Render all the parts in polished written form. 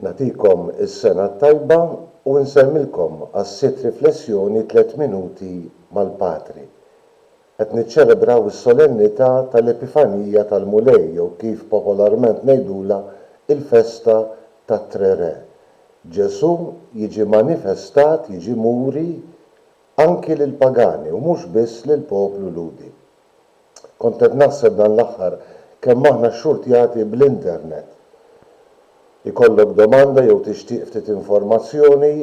Natikom is-sena tajba u nsemmilkom għas-sitt riflessjoni 3 minuti mal-Patri. Qed niċċelebraw is-solennità tal-Epifanija tal-Mulej jew kif popolarment ngħidula il-festa tat-Trere. Ġesu jiġi manifestat, jiġi muri anki lil pagani u mhux biss lil poplu ludi. Kont qed naħseb dan l-aħħar kemm aħna xurtjati bl-internet. Ikollok domanda jew tixtieq ftit informazzjoni,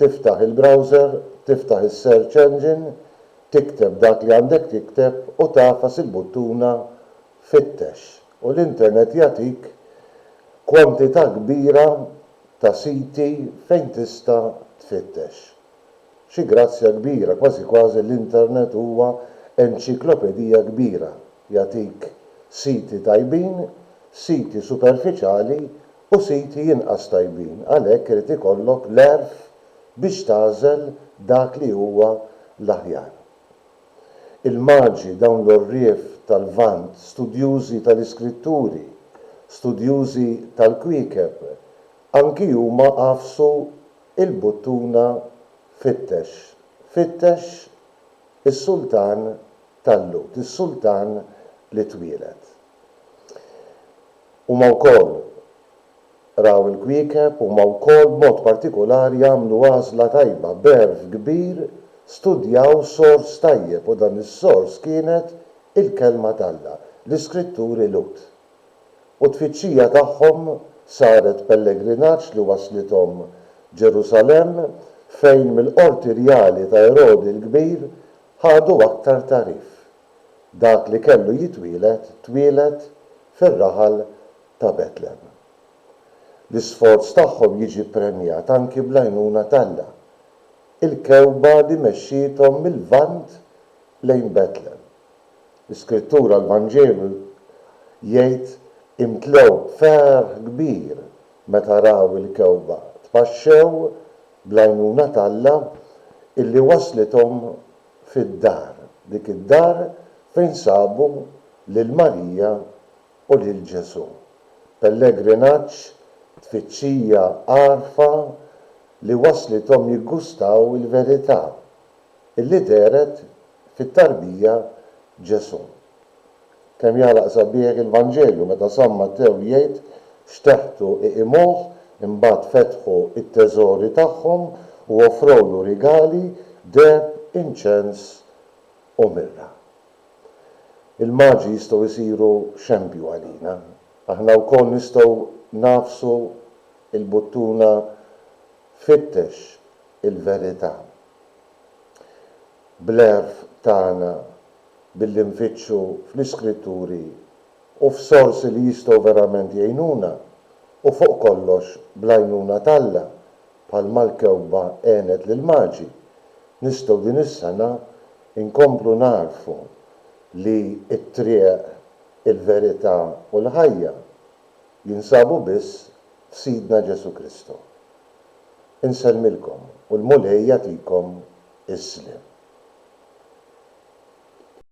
tiftaħ il-browser, tiftaħ is-search engine, tikteb dak li għandek tikteb u tafas il-buttuna fittex. U l-internet jagħtik kwantità kbira ta' siti fejn tista' tfittex. Xi grazzja kbira, kważi kważi l-internet huwa enċiklopedija kbira. Jagħtik siti tajbin, siti superfiċjali u siti jinqas tajbin. Għalhekk irid ikollok l-erf biex tagħżel dak li huwa l-aħjar. Il-maġi dawn l-orrief tal-Vant, studjużi tal-iskritturi, studjużi tal-kwikeb, anki huma qafsu il-buttuna fittex. Fittex is-sultan tal-Lut, is-sultan li twieled. Huma wkoll raw il-kwikeb huma wkoll b'mod partikolari jagħmlu għażla tajba b'erf kbir studjaw sors tajjeb u dan is-sors kienet il-kelma t'Alla, l-iskritturi Lut. U tfittxija tagħhom saret pellegrinaġġ li waslithom Ġerusalemm fejn mill-qorti rjali ta' Erodi l-Kbir ħadu aktar tarif. Dak li kellu jitwieled twieled fir-raħal ta' Betlem. L-isforz tagħhom jiġi premjat anki bl-għajnuna t'Alla. Il-kewba li mexxiethom mill-Vant lejn Betlem. L-iskrittura l-Vanġelu jgħid imtlew b'ferħ kbir meta raw il-kewba. Tpaxxew bl-għajnuna t'Alla illi waslithom fid-dar, dik id-dar fejn sabu lil Marija u lil Ġesu. Pellegrinaġġ tfittxija għarfa li waslithom jiggustaw il-verità illi deret fit-tarbija Ġesu. Kemm jalaq sabiħ il-Vanġelju meta San Mattew jgħid xteħtu iqimuh imbagħad fetħu it-teżori tagħhom u offrowlu rigali deheb, inċens u mirra. Il-maġi jistgħu jsiru xempju għalina. Aħna wkoll nistgħu nafsu il-buttuna fittex il-verità. Bl-erf tagħna billi nfittxu fl-iskritturi u f'sorsi li jistgħu verament jgħinuna u fuq kollox bl-għajnuna t'Alla bħalma l-kewba għenet lill-maġi. Nistgħu din is-sena inkomplu narfu li t-triq, il-verità u l-ħajja jinsabu biss f'Sidna Ġesu Kristu. Insellmilkom u l-Mulej jagħtikom is-sliem.